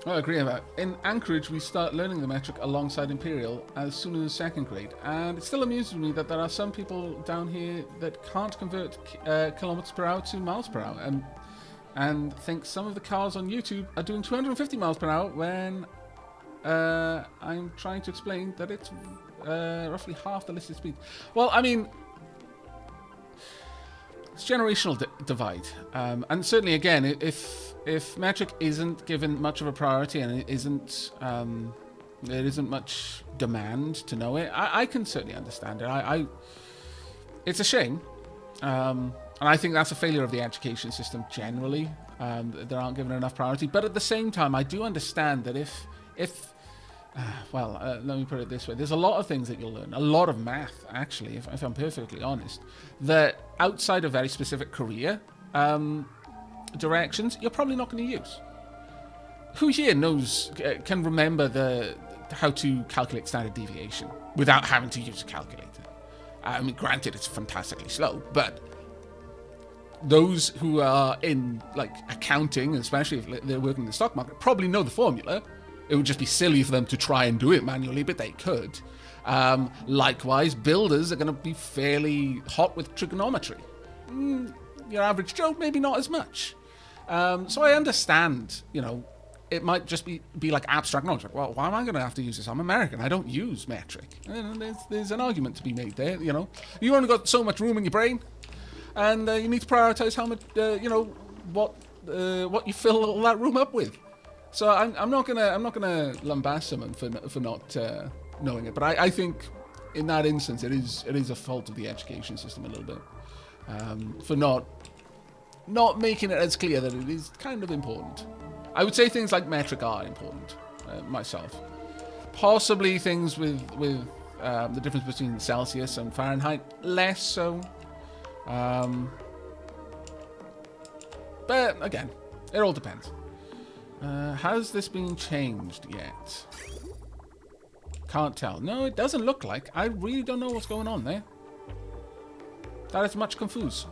B: I agree with that. In Anchorage, we start learning the metric alongside Imperial as soon as second grade, and it still amuses me that there are some people down here that can't convert kilometers per hour to miles per hour, and think some of the cars on YouTube are doing 250 miles per hour when I'm trying to explain that it's roughly half the listed speed. Well, I mean, it's generational divide, and certainly again, if metric isn't given much of a priority and it isn't there isn't much demand to know it, I can certainly understand it. It's a shame, and I think that's a failure of the education system generally. They aren't given enough priority, but at the same time, I do understand that if let me put it this way. There's a lot of things that you'll learn, a lot of math, actually, if I'm perfectly honest, that outside of very specific career directions, you're probably not going to use. Who here can remember how to calculate standard deviation without having to use a calculator? I mean, granted, it's fantastically slow, but those who are in like accounting, especially if they're working in the stock market, probably know the formula. It would just be silly for them to try and do it manually, but they could. Likewise, builders are going to be fairly hot with trigonometry. Your average Joe, maybe not as much. So I understand, it might just be like abstract knowledge. Like, well, why am I going to have to use this? I'm American. I don't use metric. There's an argument to be made there, You've only got so much room in your brain, and you need to prioritize how much, what you fill all that room up with. So I'm not gonna lambast someone for not knowing it, but I think in that instance it is a fault of the education system a little bit for not making it as clear that it is kind of important. I would say things like metric are important myself. Possibly things with the difference between Celsius and Fahrenheit, less so. But again, it all depends. Has this been changed yet? Can't tell. No, it doesn't look like. I really don't know what's going on there. That is much confused.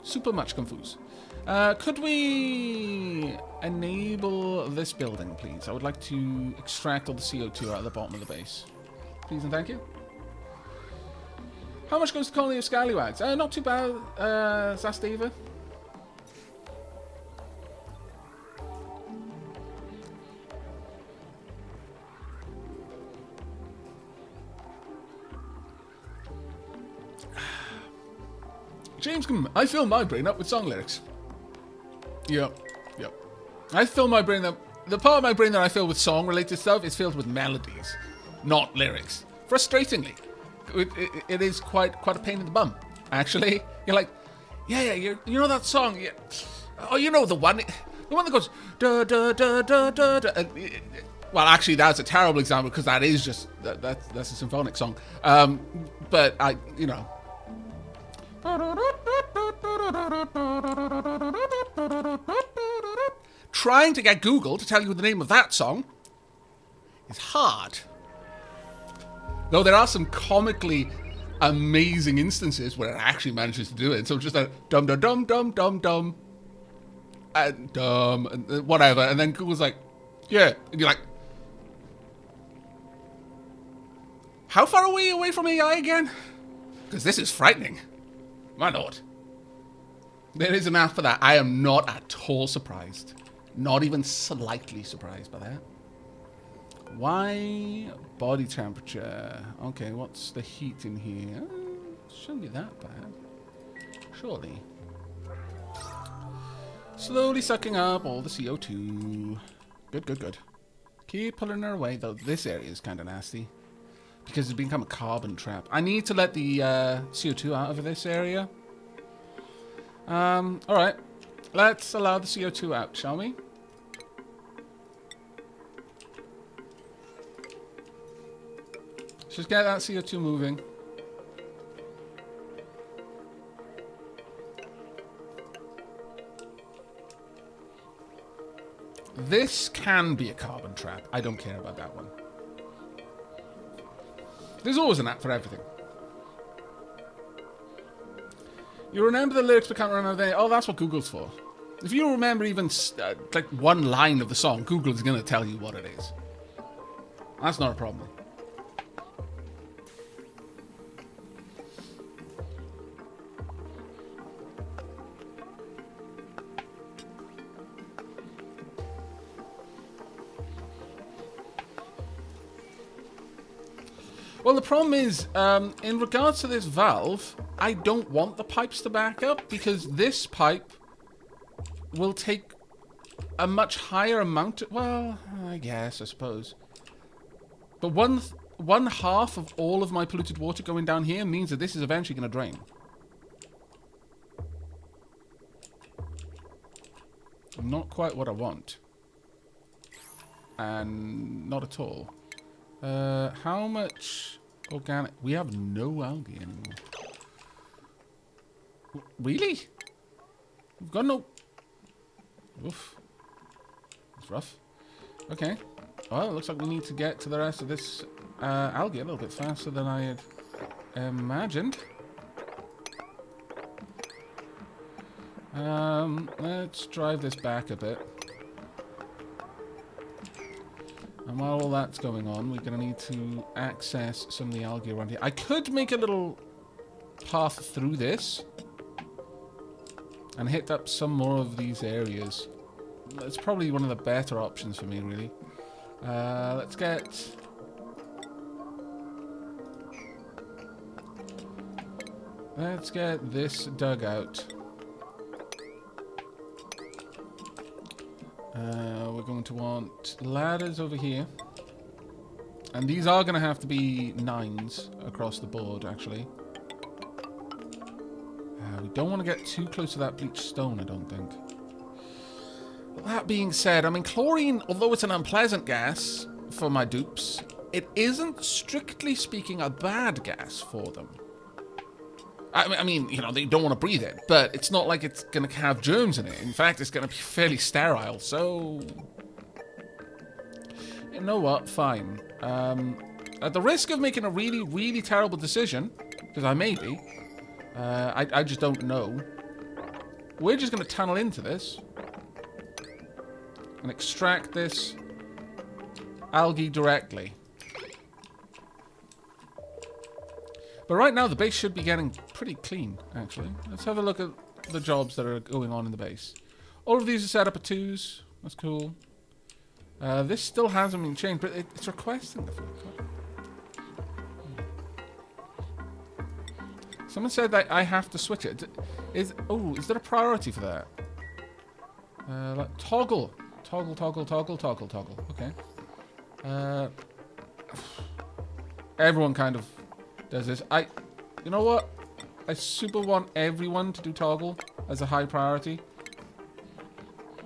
B: Super much confused. Could we enable this building, please? I would like to extract all the CO2 out of the bottom of the base. Please and thank you. How much goes to colony of scallywags? Not too bad, Zasteva. James, I fill my brain up with song lyrics. Yep. I fill my brain up. The part of my brain that I fill with song-related stuff is filled with melodies, not lyrics. Frustratingly, it is quite a pain in the bum. Actually, you're like, yeah, you know that song. Yeah. Oh, you know the one that goes da da da da da da. Well, actually, that's a terrible example because that is just that's a symphonic song. But trying to get Google to tell you the name of that song is hard. Though there are some comically amazing instances where it actually manages to do it. So just a dum dum dum dum dum dum and dumb and whatever, and then Google's like, yeah, and you're like, how far away from AI again? Because this is frightening. My lord. There is an app for that. I am not at all surprised. Not even slightly surprised by that. Why body temperature? Okay, what's the heat in here? Shouldn't be that bad. Surely. Slowly sucking up all the CO2. Good, good, good. Keep pulling her away, though this area is kind of nasty. Because it's become a carbon trap. I need to let the CO2 out of this area. Alright. Let's allow the CO2 out, shall we? Let's just get that CO2 moving. This can be a carbon trap. I don't care about that one. There's always an app for everything. You remember the lyrics but can't remember the... Oh, that's what Google's for. If you remember even like one line of the song, Google is going to tell you what it is. That's not a problem. Well, the problem is, in regards to this valve, I don't want the pipes to back up because this pipe will take a much higher amount of, well, I guess, I suppose. But one half of all of my polluted water going down here means that this is eventually going to drain. Not quite what I want. And not at all. How much organic? We have no algae anymore. Really? We've got no... Oof. It's rough. Okay. Well, it looks like we need to get to the rest of this algae a little bit faster than I had imagined. Let's drive this back a bit. And while all that's going on, we're going to need to access some of the algae around here. I could make a little path through this and hit up some more of these areas. That's probably one of the better options for me, really. Let's get... Let's get this dug out. We're going to want ladders over here. And these are going to have to be 9s across the board, actually. We don't want to get too close to that bleached stone, I don't think. That being said, I mean, chlorine, although it's an unpleasant gas for my dupes, it isn't, strictly speaking, a bad gas for them. I mean, you know, they don't want to breathe it, but it's not like it's going to have germs in it. In fact, it's going to be fairly sterile, so... You know what? Fine. At the risk of making a really, really terrible decision, because I may be, I just don't know, we're just going to tunnel into this and extract this algae directly. But right now, the base should be getting pretty clean, actually. Let's have a look at the jobs that are going on in the base. All of these are set up at 2s. That's cool. This still hasn't been changed, but it's requesting the full. Someone said that I have to switch it. Is there a priority for that? Like toggle. Toggle. Okay. Everyone kind of does this. You know what? I super want everyone to do toggle as a high priority.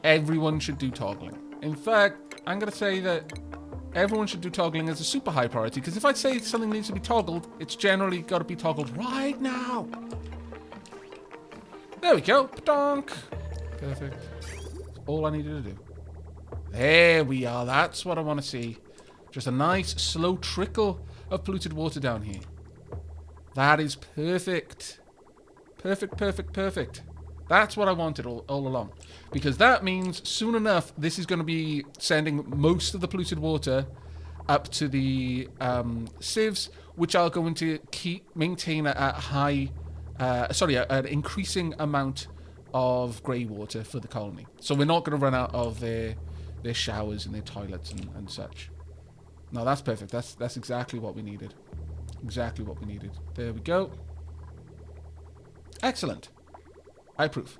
B: Everyone should do toggling. In fact, I'm going to say that everyone should do toggling as a super high priority, because if I say something needs to be toggled, it's generally got to be toggled right now. There we go. Donk. Perfect. That's all I needed to do. There we are. That's what I want to see. Just a nice, slow trickle of polluted water down here. That is perfect. Perfect, perfect, perfect. That's what I wanted all along. Because that means soon enough, this is going to be sending most of the polluted water up to the sieves, which are going to maintain a high, an increasing amount of grey water for the colony. So we're not going to run out of their showers and their toilets and such. No, that's perfect. That's exactly what we needed. Exactly what we needed. There we go. Excellent. I approve.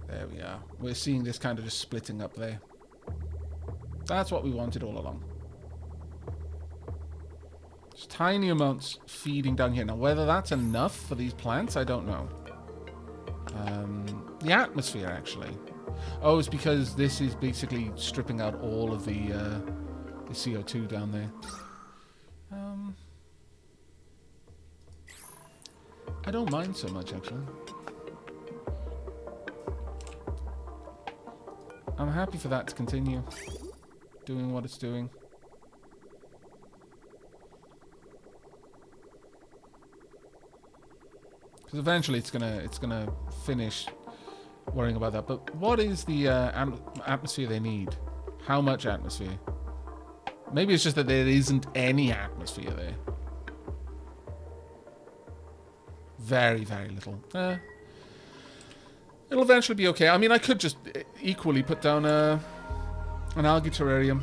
B: There we are. We're seeing this kind of just splitting up there. That's what we wanted all along. Just tiny amounts feeding down here. Now, whether that's enough for these plants, I don't know. The atmosphere, actually. Oh, it's because this is basically stripping out all of the CO2 down there. I don't mind so much, actually. I'm happy for that to continue doing what it's doing. Because eventually it's gonna finish worrying about that. But what is the atmosphere they need? How much atmosphere? Maybe it's just that there isn't any atmosphere there. Very, very little. It'll eventually be okay. I mean, I could just equally put down an algae terrarium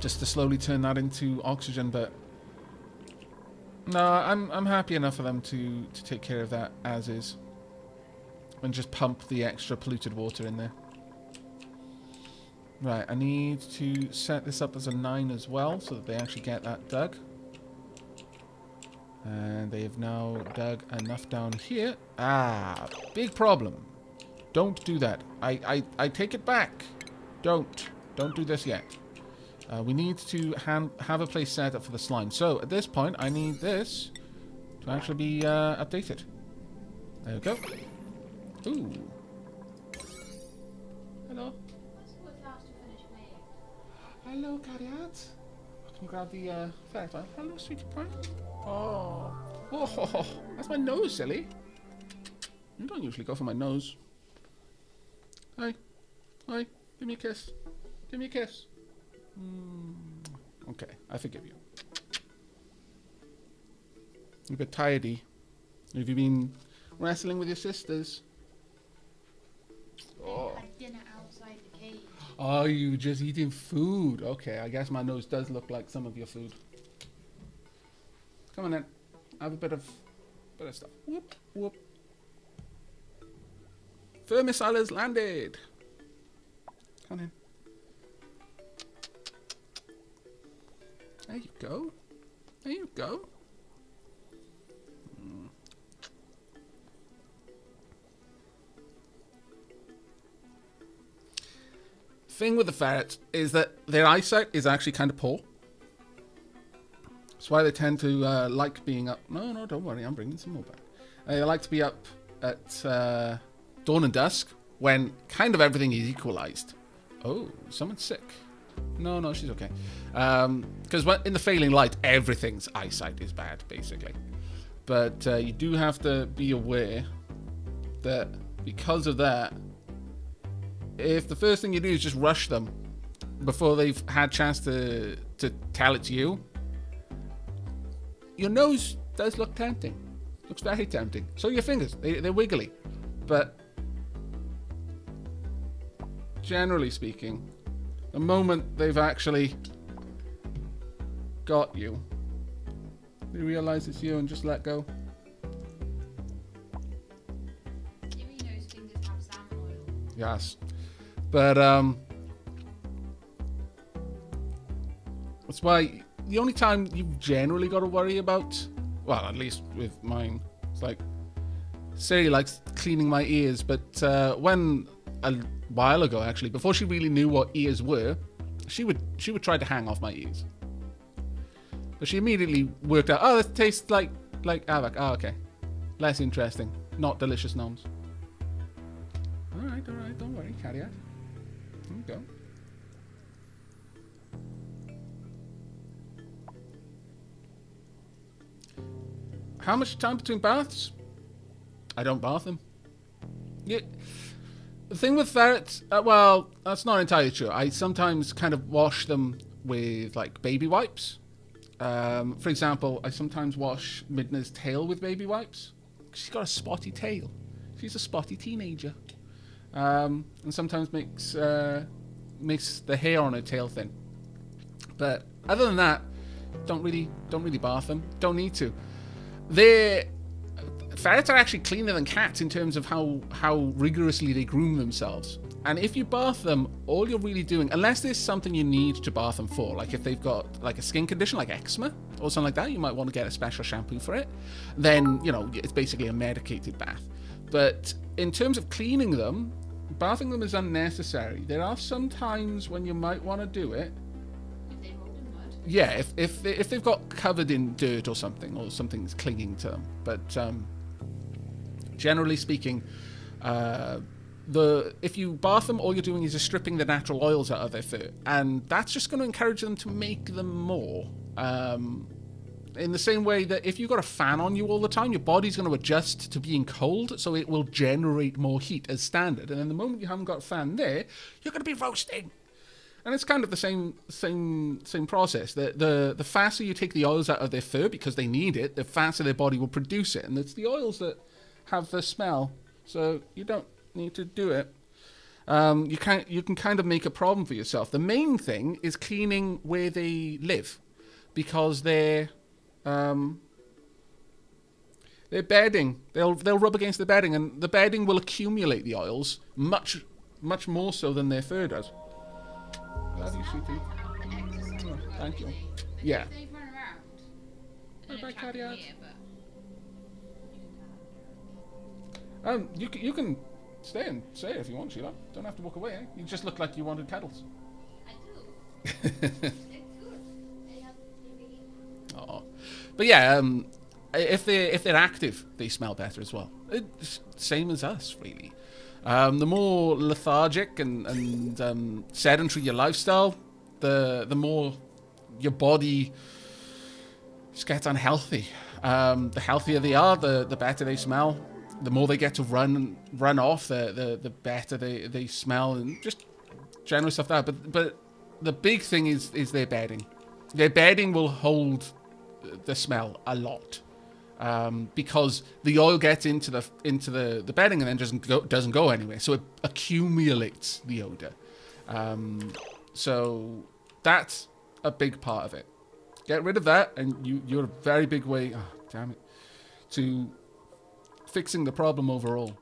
B: just to slowly turn that into oxygen, but no, I'm happy enough for them to take care of that as is and just pump the extra polluted water in there. Right, I need to set this up as a 9 as well so that they actually get that dug. And they have now dug enough down here. Ah, big problem. Don't do that. I take it back. Don't do this yet. We need to have a place set up for the slime. So at this point, I need this to actually be updated. There we go. Ooh. Hello. Hello, Cariat. Can you grab the ferret oil? Hello, sweetie pie. Oh. Oh, that's my nose, silly. You don't usually go for my nose. Hi. Hi. Give me a kiss. Give me a kiss. Okay, I forgive you. You're a bit tired-y. Have you been wrestling with your sisters?
C: Oh. I had dinner outside the cage.
B: Oh, you just eating food. Okay, I guess my nose does look like some of your food. Come on then. Have a bit of stuff. Whoop, whoop. Fur missile has landed. Come on in. There you go. There you go. Thing with the ferrets is that their eyesight is actually kind of poor. That's why they tend to like being up. No, don't worry. I'm bringing some more back. They like to be up at dawn and dusk when kind of everything is equalized. Oh, someone's sick. No, she's okay. Because in the failing light, everything's eyesight is bad, basically. But you do have to be aware that because of that, if the first thing you do is just rush them before they've had a chance to tell it's you, your nose does look tempting. Looks very tempting. So your fingers, they're wiggly. But generally speaking, the moment they've actually got you, they realize it's you and just let go.
C: Maybe those fingers have salmon oil.
B: Yes. But that's why the only time you've generally got to worry about, well, at least with mine, it's like Siri likes cleaning my ears, but when a while ago actually, before she really knew what ears were, she would try to hang off my ears. But she immediately worked out, oh, that tastes like Aavak. Oh, okay. Less interesting. Not delicious gnomes. Alright, don't worry, carry on. Here we go. How much time between baths? I don't bath them. Yeah. The thing with ferrets, well, that's not entirely true. I sometimes kind of wash them with like baby wipes. For example, I sometimes wash Midna's tail with baby wipes. She's got a spotty tail. She's a spotty teenager. And sometimes makes the hair on her tail thin. But other than that, don't really bath them. Don't need to. Ferrets are actually cleaner than cats in terms of how rigorously they groom themselves. And if you bath them, all you're really doing, unless there's something you need to bath them for, like if they've got like a skin condition like eczema or something like that, you might want to get a special shampoo for it. Then, you know, it's basically a medicated bath. But in terms of cleaning them, bathing them is unnecessary. There are some times when you might want to do it.
C: If they hold in mud.
B: Yeah, if they've got covered in dirt or something's clinging to them. But generally speaking, if you bath them, all you're doing is just stripping the natural oils out of their fur, and that's just going to encourage them to make them more. In the same way that if you've got a fan on you all the time, your body's going to adjust to being cold, so it will generate more heat as standard. And then the moment you haven't got a fan there, you're going to be roasting. And it's kind of the same process. The faster you take the oils out of their fur because they need it, the faster their body will produce it. And it's the oils that have the smell, so you don't need to do it. You can kind of make a problem for yourself. The main thing is cleaning where they live, because their bedding, they'll rub against the bedding, and the bedding will accumulate the oils much more so than their fur does. Love you, sweetie. Oh, thank you. Yeah.
C: They run around.
B: Bye,
C: And
B: Cardi
C: attack
B: Art.
C: here, but
B: You can stay and say it if you want, Sheila. Don't have to walk away. Eh? You just look like you wanted cuddles.
C: I do. They're good. They have really.
B: Oh, but yeah, if they're active, they smell better as well. It's same as us, really. The more lethargic and sedentary your lifestyle, the more your body just gets unhealthy. The healthier they are, the better they smell. The more they get to run off, the better they smell, and just general stuff like that. But the big thing is their bedding. Their bedding will hold the smell a lot. Because the oil gets into the bedding and then doesn't go anywhere, so it accumulates the odor. So that's a big part of it. Get rid of that, and you're a very big way. Oh, damn it! To fixing the problem overall.